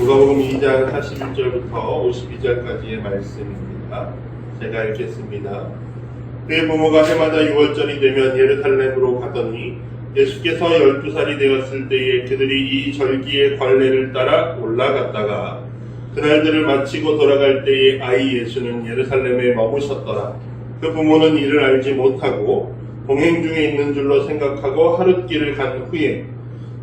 누가복음 2장 41절부터 52절까지의 말씀입니다. 제가 읽겠습니다. 그의 부모가 해마다 6월절이 되면 예루살렘으로 가더니 예수께서 12살이 되었을 때에 그들이 이 절기의 관례를 따라 올라갔다가 그날들을 마치고 돌아갈 때에 아이 예수는 예루살렘에 머무셨더라. 그 부모는 이를 알지 못하고 동행 중에 있는 줄로 생각하고 하룻길을 간 후에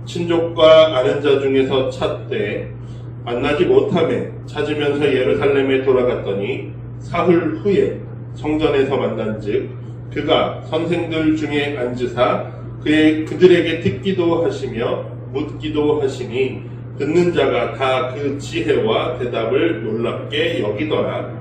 친족과 아는 자 중에서 찾되 만나지 못하매 찾으면서 예루살렘에 돌아갔더니 사흘 후에 성전에서 만난즉 그가 선생들 중에 앉으사 그들에게 듣기도 하시며 묻기도 하시니 듣는 자가 다 그 지혜와 대답을 놀랍게 여기더라.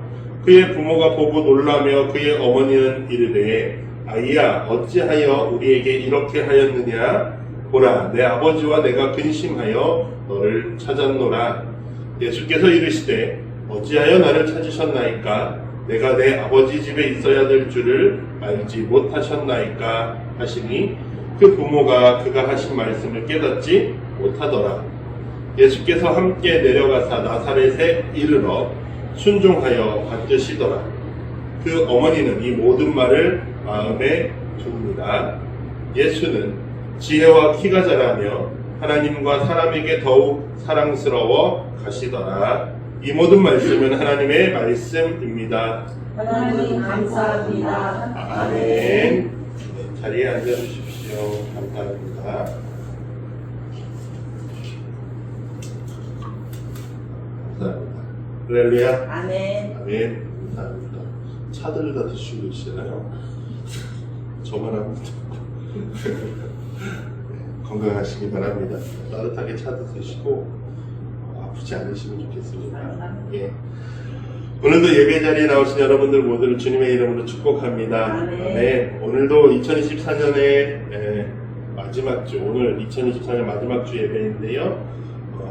그의 부모가 보고 놀라며 그의 어머니는 이르되 아이야 어찌하여 우리에게 이렇게 하였느냐? 보라 내 아버지와 내가 근심하여 너를 찾았노라. 예수께서 이르시되 어찌하여 나를 찾으셨나이까? 내가 내 아버지 집에 있어야 될 줄을 알지 못하셨나이까? 하시니 그 부모가 그가 하신 말씀을 깨닫지 못하더라. 예수께서 함께 내려가사 나사렛에 이르러 순종하여 받드시더라. 그 어머니는 이 모든 말을 마음에 둡니다. 예수는 지혜와 키가 자라며 하나님과 사람에게 더욱 사랑스러워 가시더라. 이 모든 말씀은 하나님의 말씀입니다. 하나님 감사합니다. 아멘. 자리에 앉아주십시오. 감사합니다. 감사합니다. 할렐루야. 아멘. 아멘. 감사합니다. 차들을 다 드시고 계시잖아요. 저만 하면 건강하시기 바랍니다. 따뜻하게 차도 드시고 아프지 않으시면 좋겠습니다. 예. 오늘도 예배 자리에 나오신 여러분들 모두를 주님의 이름으로 축복합니다. 아멘. 오늘도 2024년의 마지막 주, 오늘 2024년 마지막 주 예배인데요.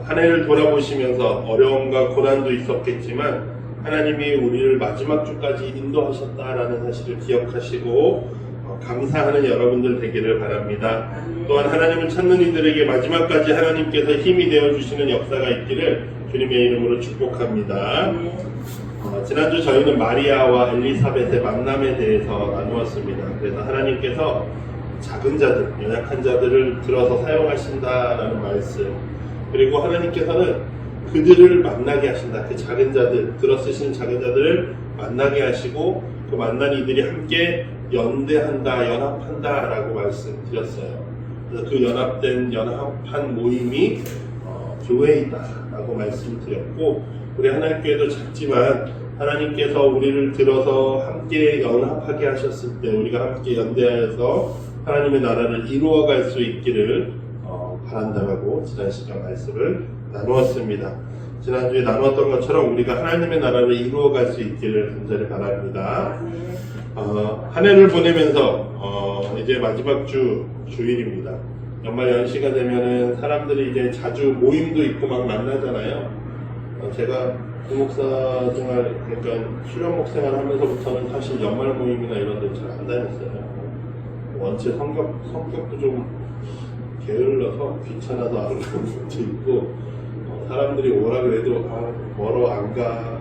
한 해를 돌아보시면서 어려움과 고난도 있었겠지만 하나님이 우리를 마지막 주까지 인도하셨다라는 사실을 기억하시고 감사하는 여러분들 되기를 바랍니다. 또한 하나님을 찾는 이들에게 마지막까지 하나님께서 힘이 되어주시는 역사가 있기를 주님의 이름으로 축복합니다. 지난주 저희는 마리아와 엘리사벳의 만남에 대해서 나누었습니다. 그래서 하나님께서 작은 자들, 연약한 자들을 들어서 사용하신다라는 말씀, 그리고 하나님께서는 그들을 만나게 하신다. 그 작은 자들, 들어쓰시는 작은 자들을 만나게 하시고 그 만난 이들이 함께 연대한다, 연합한다 라고 말씀드렸어요. 그래서 그 연합한 모임이 교회이다 라고 말씀드렸고, 우리 하나님께도 작지만 하나님께서 우리를 들어서 함께 연합하게 하셨을 때 우리가 함께 연대하여서 하나님의 나라를 이루어갈 수 있기를 바란다라고 지난 시간 말씀을 나누었습니다. 지난주에 나누었던 것처럼 우리가 하나님의 나라를 이루어갈 수 있기를 간절히 바랍니다. 한 해를 보내면서 이제 마지막 주일입니다. 연말 연시가 되면은 사람들이 이제 자주 모임도 있고 막 만나잖아요. 제가 부목사 생활, 그러니까 수련 목생활 하면서부터는 사실 연말 모임이나 이런 데 잘 안 다녔어요. 원체 성격도 좀 게을러서 귀찮아서 안 가는 것도 있고, 사람들이 오라 그래도 멀어 안 가,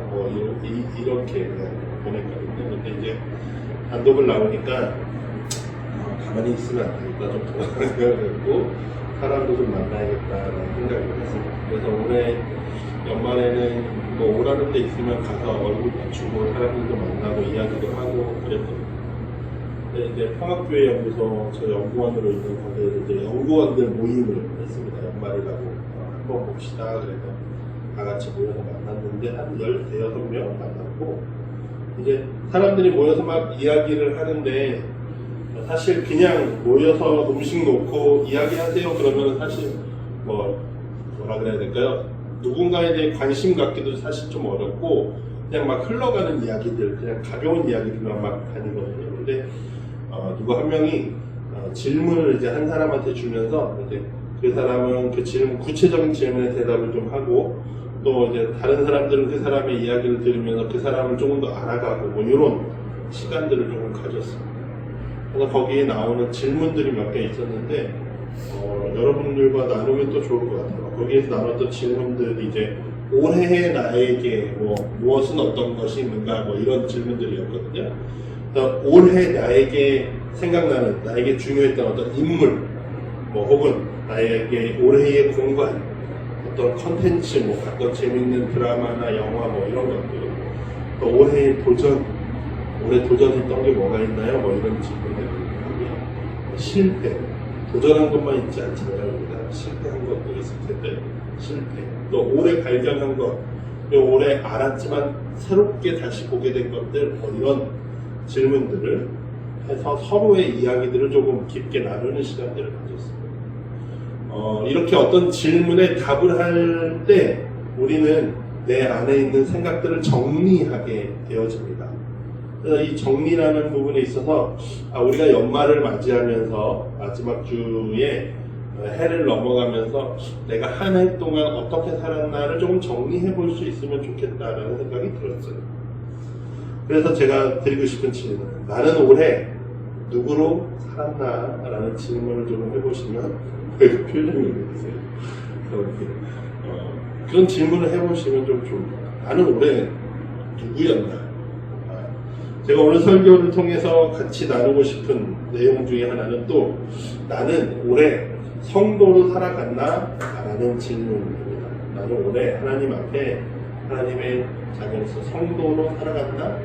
이렇게 그냥 보냈거든요. 근데 이제 단독을 나오니까 가만히 있으면 안 되겠다, 좀 돌아가야겠고 사람도 좀 만나야겠다라는 생각이 들었습니다. 그래서 올해 연말에는 뭐 오라는 데 있으면 가서 얼굴 비추고 사람들도 만나고 이야기도 하고 그랬거든요. 근데 이제 평학교회 연구소 저 연구원으로 있는 거기에 이제 연구원들 모임을 했습니다. 연말이라고 한번 봅시다. 그래서 다 같이 모여서 만났는데 한 16명 만났고, 이제 사람들이 모여서 막 이야기를 하는데 사실 그냥 모여서 음식 놓고 이야기하세요 그러면 사실 뭐라 그래야 될까요? 누군가에 대해 관심 갖기도 사실 좀 어렵고 그냥 막 흘러가는 이야기들, 그냥 가벼운 이야기들만 막 다니거든요. 근데 누가 한 명이 질문을 이제 한 사람한테 주면서 이제 그 사람은 그 구체적인 질문에 대답을 좀 하고, 또 이제 다른 사람들은 그 사람의 이야기를 들으면서 그 사람을 조금 더 알아가고 뭐 이런 시간들을 조금 가졌습니다. 그래서 거기에 나오는 질문들이 몇 개 있었는데 여러분들과 나누면 또 좋을 것 같아요. 거기에서 나눴던 질문들이 이제 올해의 나에게 무엇은 어떤 것이 있는가 이런 질문들이었거든요. 그래서 올해 나에게 생각나는, 나에게 중요했던 어떤 인물, 혹은 나에게 올해의 공간, 어떤 컨텐츠, 봤던 재밌는 드라마나 영화 이런 것들, 또 올해의 도전, 올해 도전했던 게 뭐가 있나요? 이런 질문들을 하면 실패, 도전한 것만 있지 않잖아요. 우리가 실패한 것도 있을 텐데 실패, 또 올해 발견한 것, 그리고 올해 알았지만 새롭게 다시 보게 된 것들, 이런 질문들을 해서 서로의 이야기들을 조금 깊게 나누는 시간들을 가졌습니다. 이렇게 어떤 질문에 답을 할 때 우리는 내 안에 있는 생각들을 정리하게 되어집니다. 그래서 이 정리라는 부분에 있어서 우리가 연말을 맞이하면서 마지막 주에 해를 넘어가면서 내가 한 해 동안 어떻게 살았나를 조금 정리해 볼 수 있으면 좋겠다라는 생각이 들었어요. 그래서 제가 드리고 싶은 질문, 나는 올해 누구로 살았나? 라는 질문을 좀 해보시면 왜 그 표정이 그러세요? 그런 질문을 해보시면 좀 좋습니다. 나는 올해 누구였나? 제가 오늘 설교를 통해서 같이 나누고 싶은 내용 중에 하나는 또 나는 올해 성도로 살아갔나? 라는 질문입니다. 나는 올해 하나님 앞에 하나님의 자녀로서 성도로 살아갔나?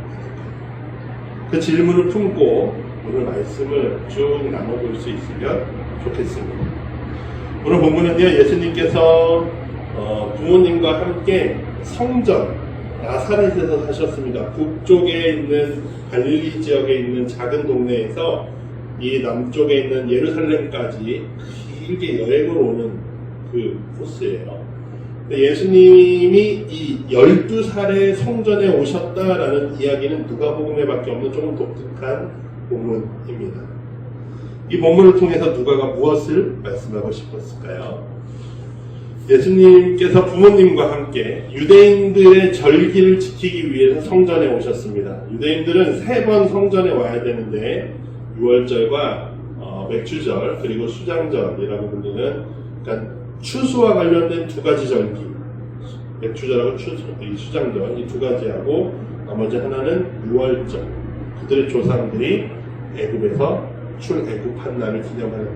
그 질문을 품고 오늘 말씀을 쭉 나눠볼 수 있으면 좋겠습니다. 오늘 본문은요, 예수님께서 부모님과 함께 성전 나사렛에서 사셨습니다. 북쪽에 있는 갈릴리 지역에 있는 작은 동네에서 이 남쪽에 있는 예루살렘까지 길게 여행을 오는 그 코스예요. 예수님이 이 12살의 성전에 오셨다라는 이야기는 누가복음에 밖에 없는 조금 독특한 본문입니다. 이 본문을 통해서 누가가 무엇을 말씀하고 싶었을까요? 예수님께서 부모님과 함께 유대인들의 절기를 지키기 위해서 성전에 오셨습니다. 유대인들은 3번 성전에 와야 되는데 6월절과 맥주절 그리고 수장절이라고 불리는, 그러니까 추수와 관련된 2가지 절기, 맥주절하고 수장절 이 2가지하고 나머지 하나는 6월절, 그들의 조상들이 애굽에서 출애굽한 날을 기념하는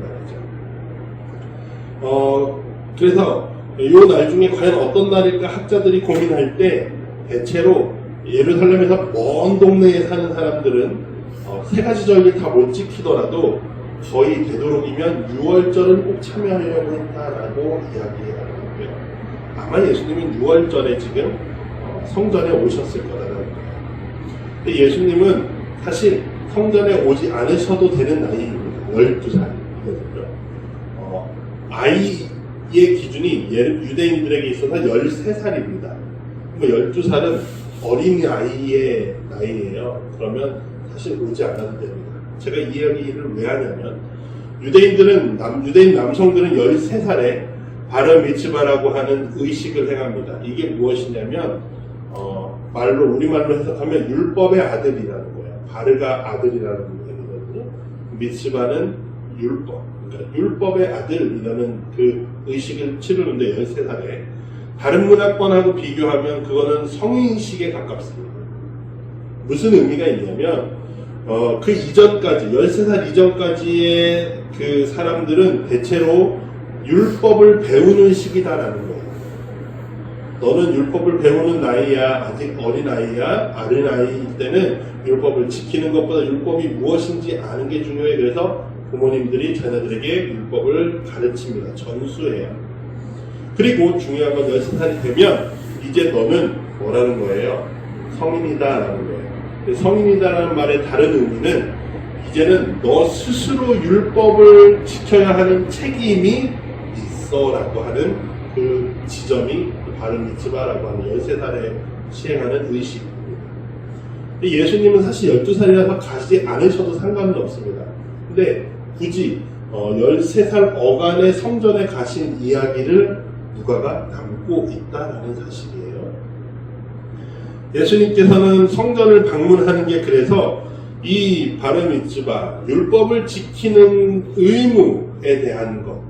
날이죠. 그래서 이 날 중에 과연 어떤 날일까 학자들이 고민할 때 대체로 예루살렘에서 먼 동네에 사는 사람들은 3가지 절기 다 못 지키더라도 거의 되도록이면 6월절은 꼭 참여하려고 했다라고 이야기하고요. 아마 예수님은 6월절에 지금 성전에 오셨을 거라는 거예요. 근데 예수님은 사실 성전에 오지 않으셔도 되는 나이입니다. 12살이거든요. 아이의 기준이 유대인들에게 있어서 13살입니다. 12살은 어린 아이의 나이예요. 그러면 사실 오지 않아도 됩니다. 제가 이 이야기를 왜 하냐면 유대인 남성들은 13살에 바르 미츠바라고 하는 의식을 행합니다. 이게 무엇이냐면 우리말로 해석하면 율법의 아들이라는 거예요. 바르가 아들이라는 의미거든요. 미츠바는 율법, 그러니까 율법의 아들이라는 그 의식을 치르는데 13살에 다른 문화권하고 비교하면 그거는 성인식에 가깝습니다. 무슨 의미가 있냐면 그 이전까지 13살 이전까지의 그 사람들은 대체로 율법을 배우는 시기다라는 거예요. 너는 율법을 배우는 나이야, 아직 어린 아이야, 어린 아이일 때는 율법을 지키는 것보다 율법이 무엇인지 아는 게 중요해. 그래서 부모님들이 자녀들에게 율법을 가르칩니다. 전수해요. 그리고 중요한 건 13살이 되면 이제 너는 뭐라는 거예요? 성인이다라는 거예요. 성인이다라는 말의 다른 의미는 이제는 너 스스로 율법을 지켜야 하는 책임이 있어라고 하는 그 지점이 바르 미츠바라고 하는 13살에 시행하는 의식입니다. 예수님은 사실 12살이라서 가지 않으셔도 상관은 없습니다. 근데 굳이 13살 어간의 성전에 가신 이야기를 누가가 남고 있다라는 사실이에요. 예수님께서는 성전을 방문하는 게 그래서 이 바르 미츠바, 율법을 지키는 의무에 대한 것,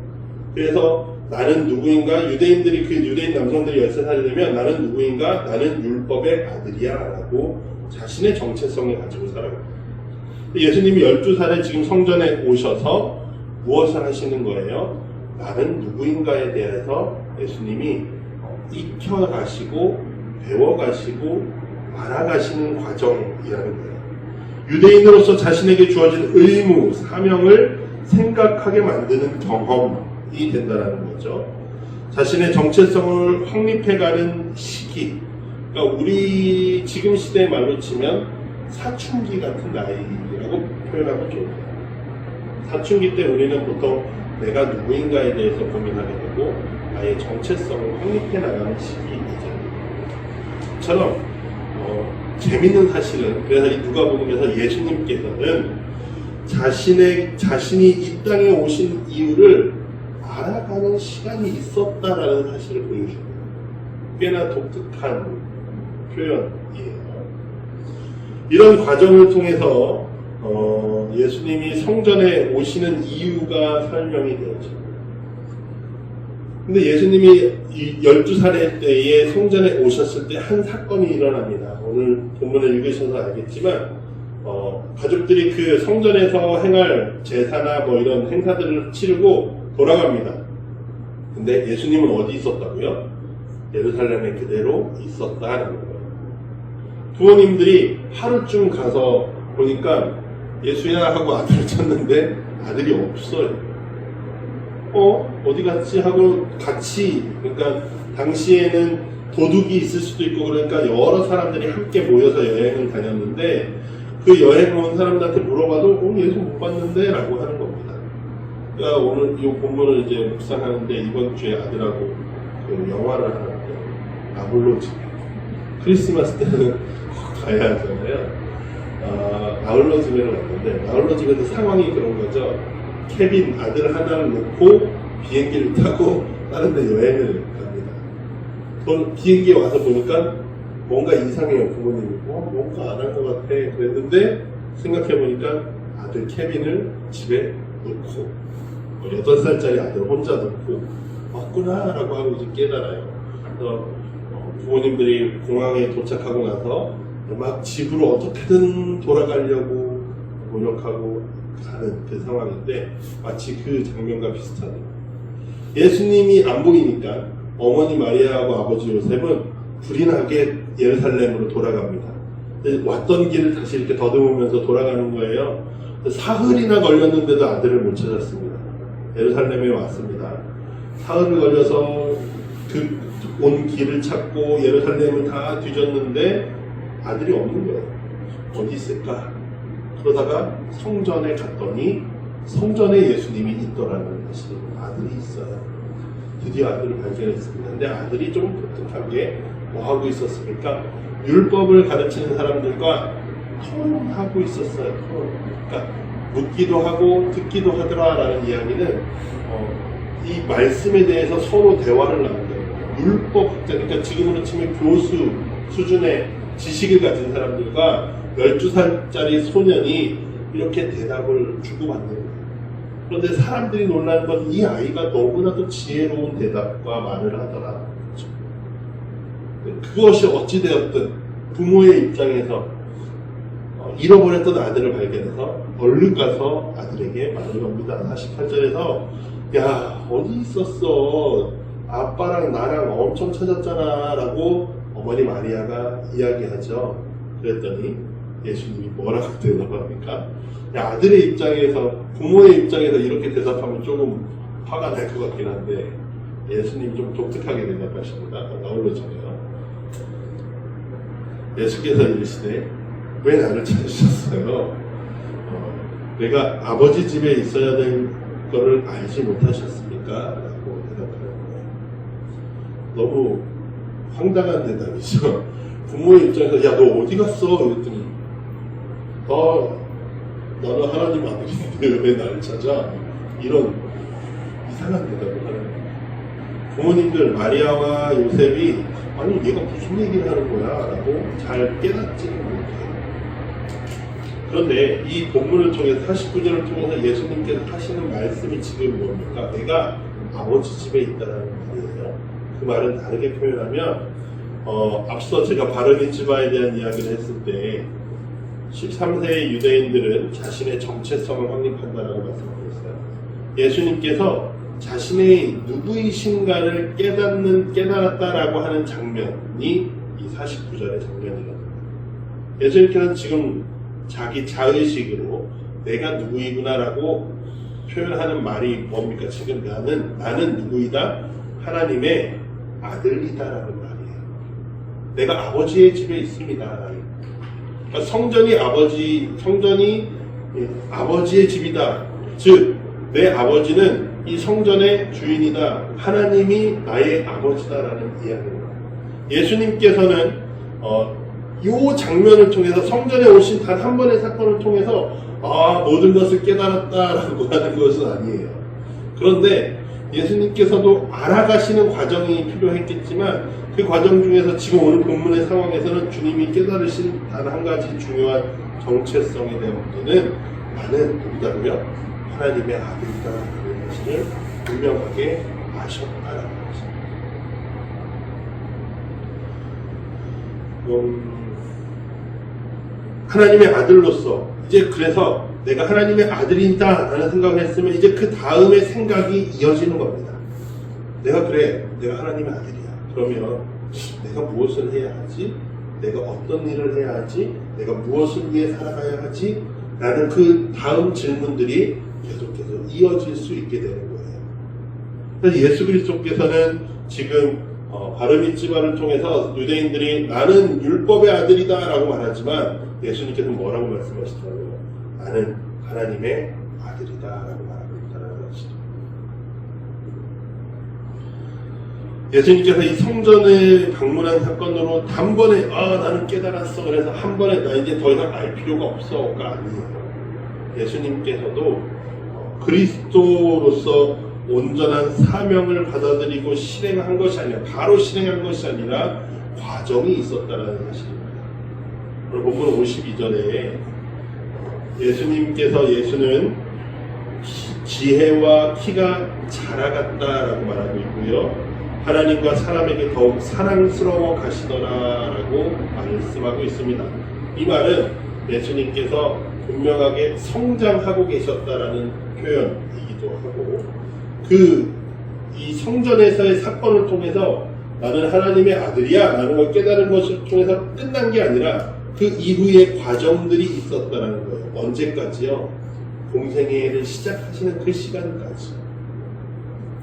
그래서 나는 누구인가? 유대인들이 그 유대인 남성들이 13살이 되면 나는 누구인가? 나는 율법의 아들이야 라고 자신의 정체성을 가지고 살아갑니다. 예수님이 12살에 지금 성전에 오셔서 무엇을 하시는 거예요? 나는 누구인가에 대해서 예수님이 익혀가시고 배워가시고 알아가시는 과정이라는 거예요. 유대인으로서 자신에게 주어진 의무, 사명을 생각하게 만드는 경험이 된다는 거죠. 자신의 정체성을 확립해가는 시기, 그러니까 우리 지금 시대의 말로 치면 사춘기 같은 나이라고 표현하면 좋을까요? 사춘기 때 우리는 보통 내가 누구인가에 대해서 고민하게 되고 나의 정체성을 확립해 나가는 시기이죠. 처럼 재밌는 사실은 그래서 이 누가복음에서 예수님께서는 자신이 이 땅에 오신 이유를 알아가는 시간이 있었다라는 사실을 보여줍니다. 꽤나 독특한 표현이에요. 이런 과정을 통해서 예수님이 성전에 오시는 이유가 설명이 되어집니다. 근데 예수님이 12살의 때에 성전에 오셨을 때 한 사건이 일어납니다. 오늘 본문을 읽으셔서 알겠지만 가족들이 그 성전에서 행할 제사나 뭐 이런 행사들을 치르고 돌아갑니다. 근데 예수님은 어디 있었다고요? 예루살렘에 그대로 있었다는 거예요. 부모님들이 하루쯤 가서 보니까 예수야 하고 아들을 찾는데 아들이 없어요. 어디 갔지? 하고 같이, 그러니까 당시에는 도둑이 있을 수도 있고 그러니까 여러 사람들이 함께 모여서 여행을 다녔는데 그 여행 온 사람들한테 물어봐도 예수 못 봤는데 라고 하는 겁니다. 그러니까 오늘 이 본문을 이제 묵상하는데 이번 주에 아들하고 그 영화를 하는데 나홀로 집 크리스마스 때는 가야 하잖아요. 나홀로 집에를 왔는데 나홀로 집에도 상황이 그런 거죠. 케빈 아들 하나를 놓고 비행기를 타고 다른 데 여행을 갑니다. 비행기에 와서 보니까 뭔가 이상해요. 부모님이 뭔가 안 한 것 같아 그랬는데 생각해보니까 아들 케빈을 집에 놓고 8살짜리 아들 혼자 놓고 왔구나 라고 하고 이제 깨달아요. 그래서 부모님들이 공항에 도착하고 나서 막 집으로 어떻게든 돌아가려고 노력하고 가는 그 상황인데 마치 그 장면과 비슷하네요. 예수님이 안 보이니까 어머니 마리아하고 아버지 요셉은 불이 나게 예루살렘으로 돌아갑니다. 왔던 길을 다시 이렇게 더듬으면서 돌아가는 거예요. 사흘이나 걸렸는데도 아들을 못 찾았습니다. 예루살렘에 왔습니다. 사흘을 걸려서 그 온 길을 찾고 예루살렘을 다 뒤졌는데 아들이 없는 거예요. 어디 있을까? 그러다가 성전에 갔더니 성전에 예수님이 있더라는 것이 아들이 있어요. 드디어 아들을 발견했습니다. 근데 아들이 좀 독특하게 뭐 하고 있었습니까? 율법을 가르치는 사람들과 토론하고 있었어요. 그러니까 묻기도 하고 듣기도 하더라라는 이야기는 이 말씀에 대해서 서로 대화를 나눈다는 거예요. 율법학자, 그러니까 지금으로 치면 교수 수준의 지식을 가진 사람들과 12살짜리 소년이 이렇게 대답을 주고받는 거예요. 그런데 사람들이 놀란 건 이 아이가 너무나도 지혜로운 대답과 말을 하더라. 그것이 어찌되었든 부모의 입장에서 잃어버렸던 아들을 발견해서 얼른 가서 아들에게 말을 겁니다. 48절에서 야 어디 있었어? 아빠랑 나랑 엄청 찾았잖아 라고 어머니 마리아가 이야기하죠. 그랬더니 예수님이 뭐라고 대답합니까? 아들의 입장에서 부모의 입장에서 이렇게 대답하면 조금 화가 날 것 같긴 한데 예수님이 좀 독특하게 대답하십니다. 나홀로 집에요. 예수께서 이르시되 왜 나를 찾으셨어요? 내가 아버지 집에 있어야 될 거를 알지 못하셨습니까? 라고 대답하는 거예요. 너무 황당한 대답이죠. 부모의 입장에서 야 너 어디 갔어? 이랬더니 너는 하나님 아들인데 왜 나를 찾아? 이런 이상한 대답을 하는 거예요. 부모님들 마리아와 요셉이 아니 얘가 무슨 얘기를 하는 거야? 라고 잘 깨닫지는 못해요. 그런데 이 본문을 통해서 49절을 통해서 예수님께서 하시는 말씀이 지금 뭡니까? 내가 아버지 집에 있다는 말이에요. 그 말은 다르게 표현하면 앞서 제가 바르미츠바에 대한 이야기를 했을 때 13세의 유대인들은 자신의 정체성을 확립한다라고 말씀드렸어요. 예수님께서 자신의 누구이신가를 깨달았다라고 하는 장면이 이 49절의 장면이거든요. 예수님께서는 지금 자기 자의식으로 내가 누구이구나라고 표현하는 말이 뭡니까? 지금 나는 누구이다? 하나님의 아들이다라는 말이에요. 내가 아버지의 집에 있습니다. 그러니까 성전이 아버지의 집이다. 즉, 내 아버지는 이 성전의 주인이다. 하나님이 나의 아버지다라는 이야기입니다. 예수님께서는 이 장면을 통해서 성전에 오신 단 한 번의 사건을 통해서 모든 것을 깨달았다라고 하는 것은 아니에요. 그런데 예수님께서도 알아가시는 과정이 필요했겠지만 그 과정 중에서 지금 오늘 본문의 상황에서는 주님이 깨달으신 단 한 가지 중요한 정체성에 대한 문제는 나는 누구다고요? 하나님의 아들이다라는 것을 분명하게 아셨다라는 것입니다. 하나님의 아들로서 이제 그래서 내가 하나님의 아들이다 라는 생각을 했으면 이제 그 다음에 생각이 이어지는 겁니다. 내가 하나님의 아들이야. 그러면 내가 무엇을 해야 하지? 내가 어떤 일을 해야 하지? 내가 무엇을 위해 살아가야 하지? 라는 그 다음 질문들이 계속해서 이어질 수 있게 되는 거예요. 그래서 예수 그리스도께서는 지금 바르미츠바를 통해서 유대인들이 나는 율법의 아들이다 라고 말하지만 예수님께서는 뭐라고 말씀하시더라고요? 나는 하나님의 아들이다 라고 말하고 있다는 것이죠. 예수님께서 이 성전을 방문한 사건으로 단번에 나는 깨달았어. 그래서 한 번에 나 이제 더 이상 알 필요가 없어가 아니에요. 예수님께서도 그리스도로서 온전한 사명을 받아들이고 실행한 것이 아니라 바로 실행한 것이 아니라 과정이 있었다는 사실입니다. 그리고 본문 52절에 예수는 지혜와 키가 자라갔다라고 말하고 있고요. 하나님과 사람에게 더욱 사랑스러워 가시더라라고 말씀하고 있습니다. 이 말은 예수님께서 분명하게 성장하고 계셨다라는 표현이기도 하고 이 성전에서의 사건을 통해서 나는 하나님의 아들이야 라는 걸 깨달은 것을 통해서 끝난 게 아니라 그 이후의 과정들이 있었다는 거예요. 언제까지요? 공생애를 시작하시는 그 시간까지.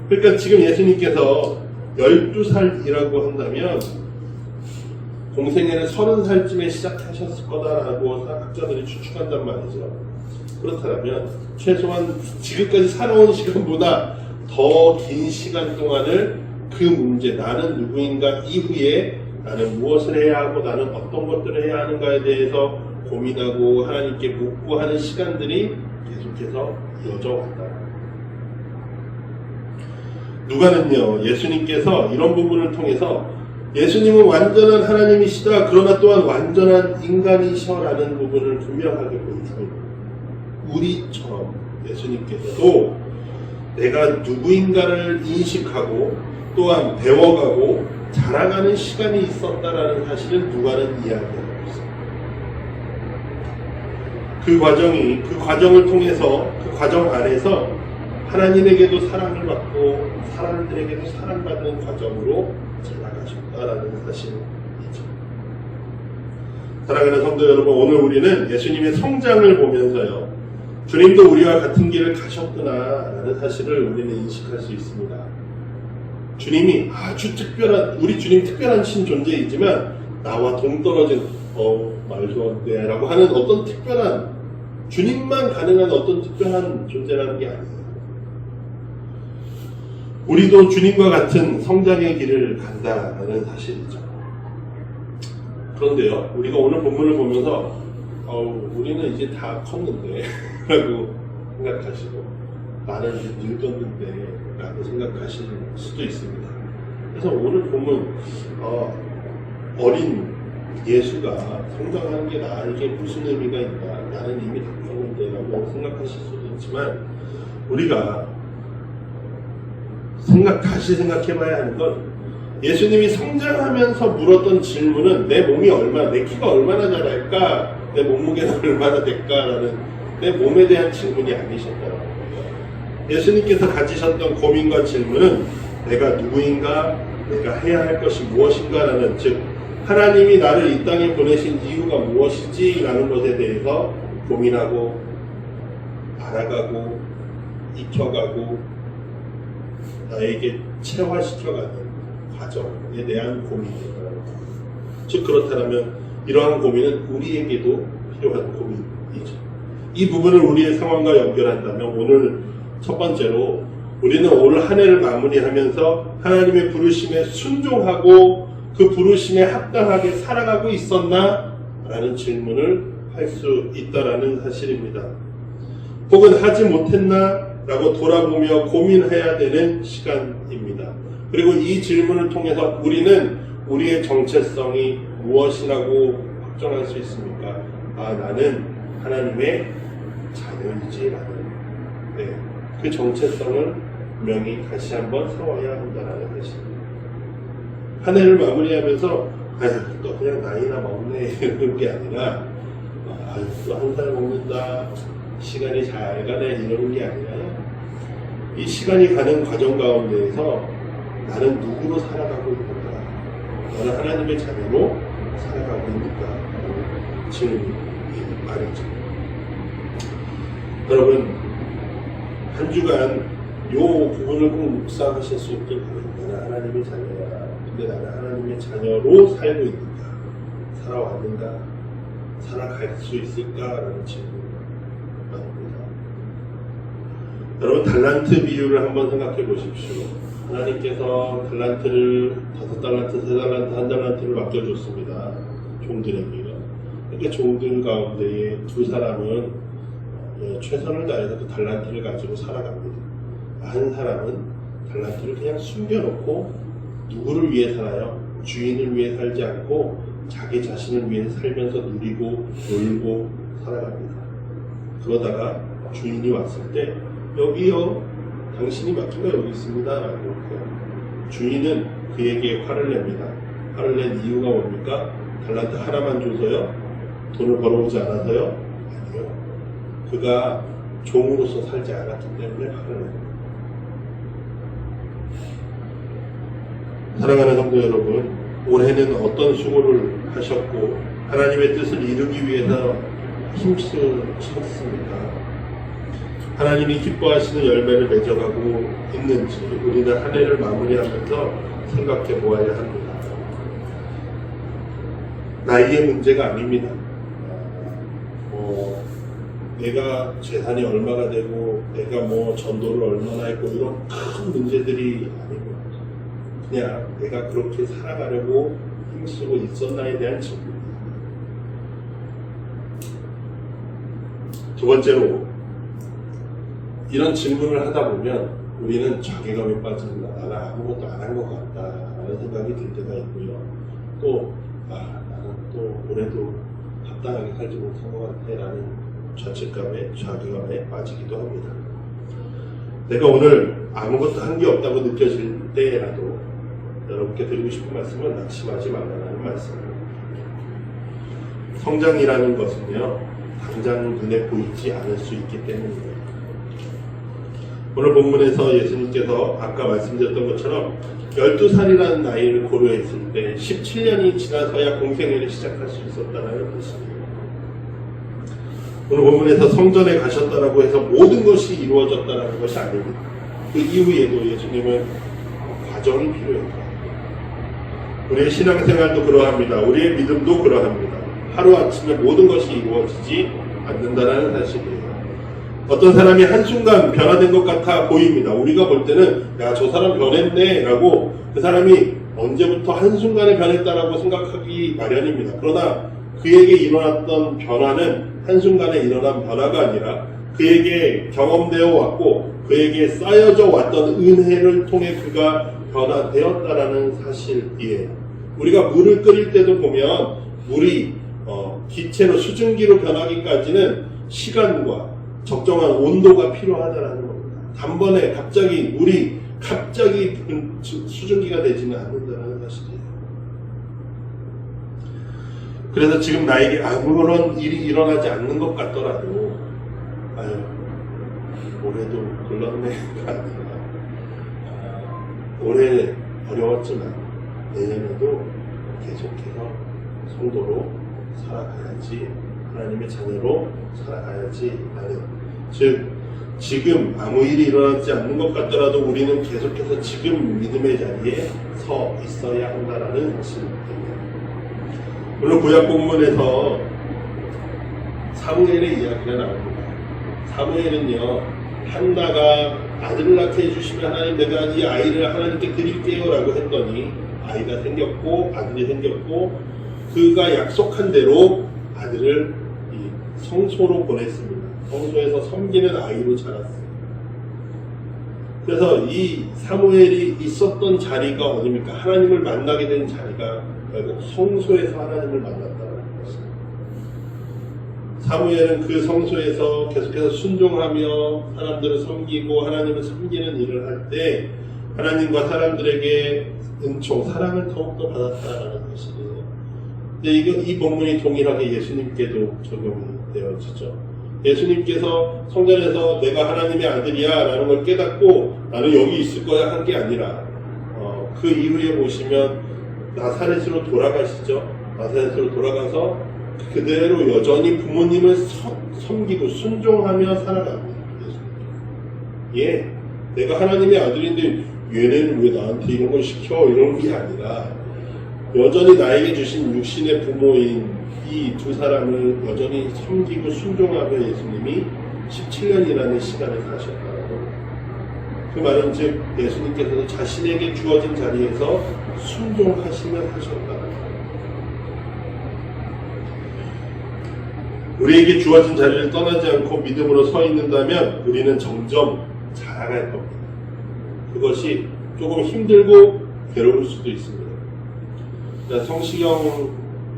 그러니까 지금 예수님께서 12살이라고 한다면 공생애를 30살쯤에 시작하셨을 거다라고 학자들이 추측한단 말이죠. 그렇다면 최소한 지금까지 살아온 시간보다 더 긴 시간 동안을 그 문제, 나는 누구인가 이후에 나는 무엇을 해야 하고 나는 어떤 것들을 해야 하는가에 대해서 고민하고 하나님께 묻고 하는 시간들이 계속해서 이어져 왔다. 누가는요, 예수님께서 이런 부분을 통해서 예수님은 완전한 하나님이시다. 그러나 또한 완전한 인간이셔라는 부분을 분명하게 보여줍니다. 우리처럼 예수님께서도 내가 누구인가를 인식하고 또한 배워가고 자라가는 시간이 있었다라는 사실을 누가는 이야기하고 있습니다. 그 과정을 통해서 그 과정 안에서 하나님에게도 사랑을 받고 사람들에게도 사랑받는 과정으로 자라가셨다라는 사실이죠. 사랑하는 성도 여러분, 오늘 우리는 예수님의 성장을 보면서요, 주님도 우리와 같은 길을 가셨구나 라는 사실을 우리는 인식할 수 있습니다. 주님이 아주 우리 주님 특별한 존재이지만 나와 동떨어진 말도 안 돼 라고 하는 어떤 특별한, 주님만 가능한 어떤 특별한 존재라는 게 아니에요. 우리도 주님과 같은 성장의 길을 간다라는 사실이죠. 그런데요, 우리가 오늘 본문을 보면서 우리는 이제 다 컸는데 라고 생각하시고 나는 이제 늙었는데 라고 생각하실 수도 있습니다. 그래서 오늘 본문 어린 예수가 성장하는 게 나에게 무슨 의미가 있나, 나는 이미 다 컸는데 라고 생각하실 수도 있지만 우리가 다시 생각해봐야 하는 건 예수님이 성장하면서 물었던 질문은 내 키가 얼마나 자랄까, 내 몸무게는 얼마나 될까라는 내 몸에 대한 질문이 아니셨다는 거예요. 예수님께서 가지셨던 고민과 질문은 내가 누구인가, 내가 해야 할 것이 무엇인가라는, 즉 하나님이 나를 이 땅에 보내신 이유가 무엇이지? 라는 것에 대해서 고민하고 알아가고 익혀가고 나에게 체화시켜가는 과정에 대한 고민이에요. 즉 그렇다면 이러한 고민은 우리에게도 필요한 고민이죠. 이 부분을 우리의 상황과 연결한다면 오늘 첫 번째로 우리는 올 한 해를 마무리하면서 하나님의 부르심에 순종하고 그 부르심에 합당하게 살아가고 있었나? 라는 질문을 할 수 있다라는 사실입니다. 혹은 하지 못했나? 라고 돌아보며 고민해야 되는 시간입니다. 그리고 이 질문을 통해서 우리는 우리의 정체성이 무엇이라고 확정할 수 있습니까? 나는 하나님의 자녀이지라는 그 정체성을 분명히 다시 한번 세워야 한다는 것입니다. 한 해를 마무리하면서 또 그냥 나이나 먹네 이런 게 아니라 또 한 살 먹는다, 시간이 잘 가네 이러는 게 아니라 이 시간이 가는 과정 가운데에서 나는 누구로 살아가고 있는가, 나는 하나님의 자녀로 살아가고 있는가 질문이 말이죠. 여러분 한 주간 요 부분을 꼭 묵상하실 수 있길 바랍니다. 나는 하나님의 자녀야. 근데 나는 하나님의 자녀로 살고 있는가, 살아왔는가, 살아갈 수 있을까라는 질문입니다. 여러분 달란트 비유를 한번 생각해 보십시오. 하나님께서 달란트를 5달란트, 3달란트, 1달란트를 맡겨줬습니다. 종들에게. 그러니까 종들 가운데에 2사람은 최선을 다해서 그 달란트를 가지고 살아갑니다. 한 사람은 달란트를 그냥 숨겨놓고 누구를 위해 살아요? 주인을 위해 살지 않고 자기 자신을 위해 살면서 누리고 놀고 살아갑니다. 그러다가 주인이 왔을 때 여기요, 당신이 맡긴 거 여기 있습니다 라고 해요. 주인은 그에게 화를 냅니다. 화를 낸 이유가 뭡니까? 달란트 하나만 줘서요? 돈을 벌어오지 않아서요? 아니요. 그가 종으로서 살지 않았기 때문에 화를 냅니다. 사랑하는 성도 여러분, 올해는 어떤 수고를 하셨고 하나님의 뜻을 이루기 위해서 힘쓰셨습니까? 하나님이 기뻐하시는 열매를 맺어가고 있는지 우리는 한 해를 마무리하면서 생각해 보아야 합니다. 나이의 문제가 아닙니다. 내가 재산이 얼마가 되고 내가 전도를 얼마나 했고 이런 큰 문제들이 아니고 그냥 내가 그렇게 살아가려고 힘쓰고 있었나에 대한 질문입니다. 두 번째로 이런 질문을 하다 보면 우리는 자괴감에 빠집니다. 나는 아무것도 안 한 것 같다 라는 생각이 들 때가 있고요. 또 나는 또 올해도 합당하게 살지 못한 것 같아 라는 자책감에 자괴감에 빠지기도 합니다. 내가 오늘 아무것도 한 게 없다고 느껴질 때라도 여러분께 드리고 싶은 말씀은 낙심하지 말라는 말씀입니다. 성장이라는 것은요 당장 눈에 보이지 않을 수 있기 때문입니다. 오늘 본문에서 예수님께서 아까 말씀드렸던 것처럼 12살이라는 나이를 고려했을 때 17년이 지나서야 공생애를 시작할 수 있었다는 것입니다. 오늘 본문에서 성전에 가셨다라고 해서 모든 것이 이루어졌다는 것이 아닙니다. 그 이후에도 예수님은 과정이 필요했다. 우리의 신앙생활도 그러합니다. 우리의 믿음도 그러합니다. 하루아침에 모든 것이 이루어지지 않는다는 사실이에요. 어떤 사람이 한순간 변화된 것 같아 보입니다. 우리가 볼 때는 야, 저 사람 변했네 라고 그 사람이 언제부터 한순간에 변했다라고 생각하기 마련입니다. 그러나 그에게 일어났던 변화는 한순간에 일어난 변화가 아니라 그에게 경험되어 왔고 그에게 쌓여져 왔던 은혜를 통해 그가 변화되었다라는 사실이에요. 우리가 물을 끓일 때도 보면 물이 기체로 수증기로 변하기까지는 시간과 적정한 온도가 필요하다는 겁니다. 단번에 갑자기 물이 갑자기 수증기가 되지는 않는다는 사실이에요. 그래서 지금 나에게 아무런 일이 일어나지 않는 것 같더라도 아유 올해도 굴렀네가 아니라 올해 어려웠지만 내년에도 계속해서 성도로 살아가야지, 하나님의 자녀로 살아가야지 라는, 즉 지금 아무 일이 일어나지 않는 것 같더라도 우리는 계속해서 지금 믿음의 자리에 서 있어야 한다라는 사실입니다. 물론 구약 본문에서 사무엘의 이야기가 나옵니다. 사무엘은요, 한나가 아들을 낳게 해주시면 하나님 내가 이 아이를 하나님께 드릴게요 라고 했더니 아이가 생겼고 아들이 생겼고 그가 약속한 대로 아들을 이 성소로 보냈습니다. 성소에서 섬기는 아이로 자랐어요. 그래서 이 사무엘이 있었던 자리가 어디입니까? 하나님을 만나게 된 자리가 결국 성소에서 하나님을 만났다는 것입니다. 사무엘은 그 성소에서 계속해서 순종하며 사람들을 섬기고 하나님을 섬기는 일을 할 때 하나님과 사람들에게 은총, 사랑을 더욱더 받았다라는 것이에요. 근데 이 본문이 동일하게 예수님께도 적용이 되어지죠. 예수님께서 성전에서 내가 하나님의 아들이야 라는 걸 깨닫고 나는 여기 있을 거야 한 게 아니라 그 이후에 보시면 나사렛으로 돌아가시죠. 나사렛으로 돌아가서 그대로 여전히 부모님을 섬기고 순종하며 살아갑니다. 예, 내가 하나님의 아들인데 얘네는 왜 나한테 이런 걸 시켜? 이런 게 아니라 여전히 나에게 주신 육신의 부모인 이 두 사람을 여전히 섬기고 순종하며 예수님이 17년이라는 시간을 사셨다고. 그 말은 즉 예수님께서도 자신에게 주어진 자리에서 순종하시며 사셨다는 거예요. 우리에게 주어진 자리를 떠나지 않고 믿음으로 서 있는다면 우리는 점점 자라갈 겁니다. 그것이 조금 힘들고 괴로울 수도 있습니다.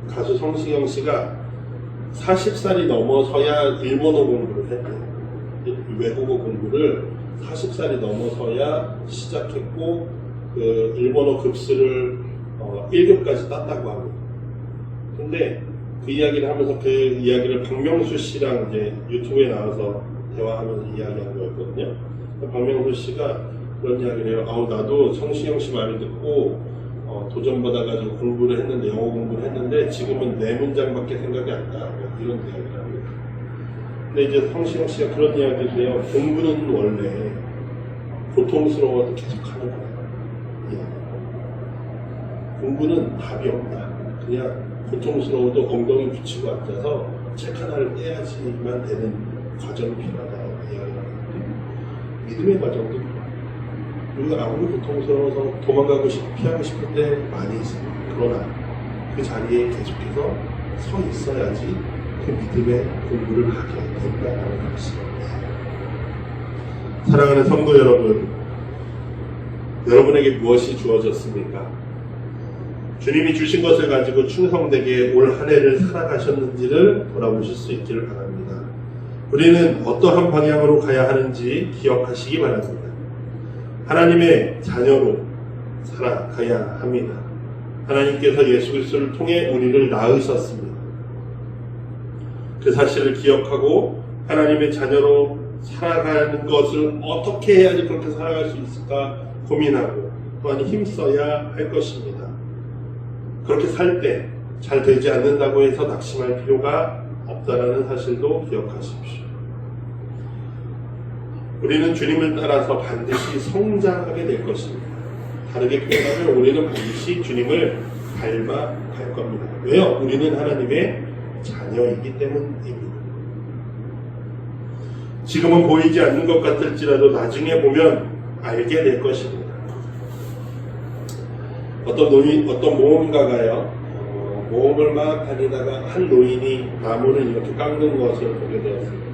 가수 성시경 씨가 40살이 넘어서야 일본어 공부를 했대요. 외국어 공부를 40살이 넘어서야 시작했고 그 일본어 급수를 1급까지 땄다고 합니다. 근데 그 이야기를 하면서 그 이야기를 박명수 씨랑 이제 유튜브에 나와서 대화하면서 이야기한 거였거든요. 박명수 씨가 그런 이야기를 해요. 나도 성시경 씨 말을 듣고 도전받아가지고 공부를 했는데, 영어 공부를 했는데 지금은 4문장밖에 생각이 안 나. 이런 이야기를 합니다. 근데 이제 성시경 씨가 그런 이야기를 해요. 공부는 원래 고통스러워도 계속 하는 거예요. 공부는 답이 없다. 그냥 고통스러워도 엉덩이 붙이고 앉아서 책 하나를 떼야지만 되는 과정이 필요하다고 이야기를 하는데 믿음의 과정도 필요해요. 우리가 아무리 고통스러워서 도망가고 피하고 싶을 때 많이 있습니다. 그러나 그 자리에 계속해서 서 있어야지 그 믿음의 공부를 하게 된다는 것입니다. 사랑하는 성도 여러분, 여러분에게 무엇이 주어졌습니까? 주님이 주신 것을 가지고 충성되게 올 한 해를 살아가셨는지를 돌아보실 수 있기를 바랍니다. 우리는 어떠한 방향으로 가야 하는지 기억하시기 바랍니다. 하나님의 자녀로 살아가야 합니다. 하나님께서 예수 그리스도를 통해 우리를 낳으셨습니다. 그 사실을 기억하고 하나님의 자녀로 살아가는 것을 어떻게 해야지 그렇게 살아갈 수 있을까 고민하고 또한 힘써야 할 것입니다. 그렇게 살 때 잘 되지 않는다고 해서 낙심할 필요가 없다라는 사실도 기억하십시오. 우리는 주님을 따라서 반드시 성장하게 될 것입니다. 다르게 표현하면 우리는 반드시 주님을 닮아갈 겁니다. 왜요? 우리는 하나님의 자녀이기 때문입니다. 지금은 보이지 않는 것 같을지라도 나중에 보면 알게 될 것입니다. 어떤 모험가가요, 모험을 막 다니다가 한 노인이 나무를 이렇게 깎는 것을 보게 되었습니다.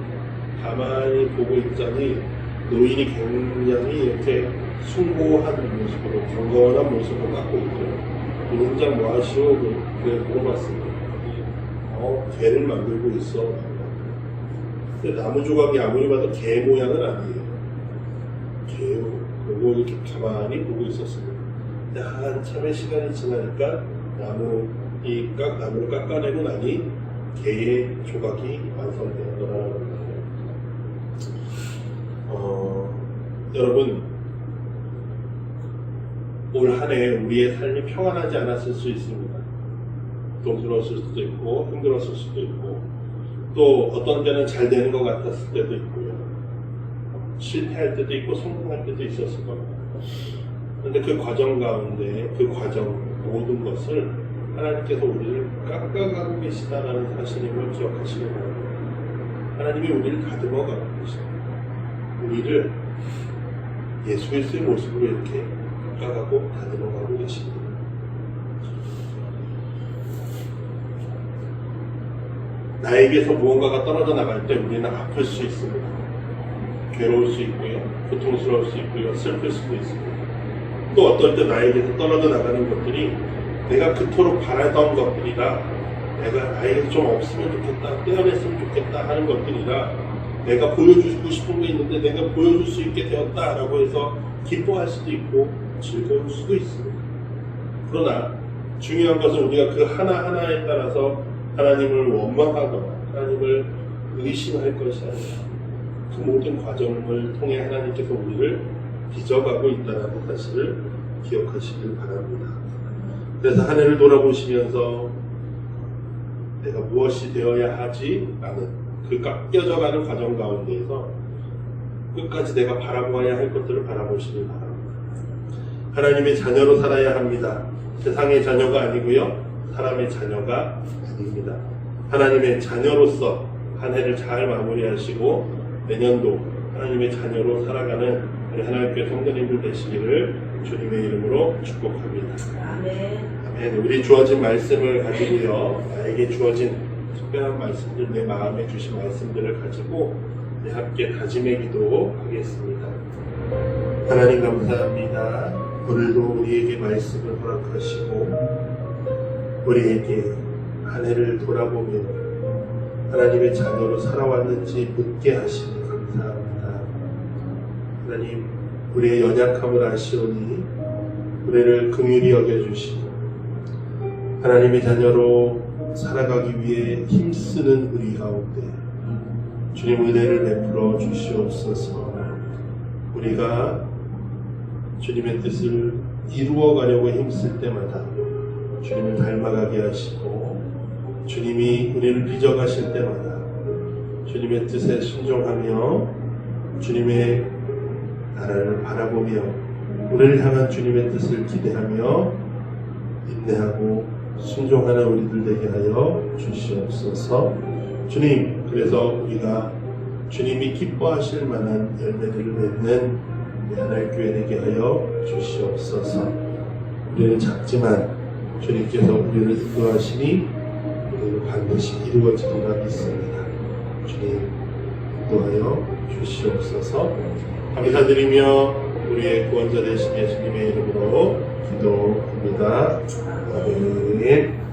가만히 보고 있자니 노인이 굉장히 이렇게 숭고한 모습으로, 경건한 모습으로 깎고 있고요. 노인장 뭐 하시오? 그래 물어봤습니다. 개를 만들고 있어. 근데 나무 조각이 아무리 봐도 개 모양은 아니에요. 개요. 그리고 보고 이렇게 가만히 보고 있었습니다. 근데 한참의 시간이 지나니까 나무를 깎아내고 나니 개의 조각이 완성되었더라는 거예요. 여러분, 올 한 해 우리의 삶이 평안하지 않았을 수 있습니다. 고통스러웠을 수도 있고 힘들었을 수도 있고 또 어떤 때는 잘 되는 것 같았을 때도 있고요. 실패할 때도 있고 성공할 때도 있었을 겁니다. 그런데 그 과정 가운데 그 과정 모든 것을 하나님께서 우리를 깎아가고 계시다라는 사실임을 기억하시기 바랍니다. 하나님이 우리를 다듬어가고 계십니다. 우리를 예수 그리스도의 모습으로 이렇게 깎아가고 다듬어가고 계십니다. 나에게서 무언가가 떨어져 나갈 때 우리는 아플 수 있습니다. 괴로울 수 있고요, 고통스러울 수 있고요, 슬플 수도 있습니다. 또 어떨 때 나에게서 떨어져 나가는 것들이 내가 그토록 바라던 것들이라, 내가 나에게서 좀 없으면 좋겠다, 떼어냈으면 좋겠다 하는 것들이라, 내가 보여주고 싶은 게 있는데 내가 보여줄 수 있게 되었다라고 해서 기뻐할 수도 있고 즐거울 수도 있습니다. 그러나 중요한 것은 우리가 그 하나하나에 따라서 하나님을 원망하거나 하나님을 의심할 것이 아니라 그 모든 과정을 통해 하나님께서 우리를 빚어가고 있다는 사실을 기억하시길 바랍니다. 그래서 한 해를 돌아보시면서 내가 무엇이 되어야 하지? 라는 그 깎여져가는 과정 가운데에서 끝까지 내가 바라보아야 할 것들을 바라보시길 바랍니다. 하나님의 자녀로 살아야 합니다. 세상의 자녀가 아니고요, 사람의 자녀가 아닙니다. 하나님의 자녀로서 한 해를 잘 마무리하시고 내년도 하나님의 자녀로 살아가는 우리 하나님께 성도님들 되시기를 주님의 이름으로 축복합니다. 아멘. 우리 주어진 말씀을 가지고요, 나에게 주어진 특별한 말씀들, 내 마음에 주신 말씀들을 가지고 함께 다짐의 기도하겠습니다. 하나님 감사합니다. 오늘도 우리에게 말씀을 허락하시고 우리에게 한 해를 돌아보며 하나님의 자녀로 살아왔는지 묻게 하시니 감사합니다. 하나님, 우리의 연약함을 아시오니 우리를 긍휼히 여겨주시고 하나님의 자녀로 살아가기 위해 힘쓰는 우리 가운데 주님 은혜를 베풀어 주시옵소서. 우리가 주님의 뜻을 이루어가려고 힘쓸 때마다 주님을 닮아가게 하시고 주님이 우리를 빚어가실 때마다 주님의 뜻에 순종하며 주님의 나라를 바라보며 우리를 향한 주님의 뜻을 기대하며 인내하고 순종하는 우리들 되게 하여 주시옵소서. 주님, 그래서 우리가 주님이 기뻐하실 만한 열매들을 맺는 하나의 교회 되게 하여 주시옵소서. 우리는 작지만 주님께서 우리를 인도하시니 우리는 반드시 이루어지리라 믿습니다. 주님, 인도하여 주시옵소서. 감사드리며 우리의 구원자 되신 예수님의 이름으로 기도합니다. 아멘.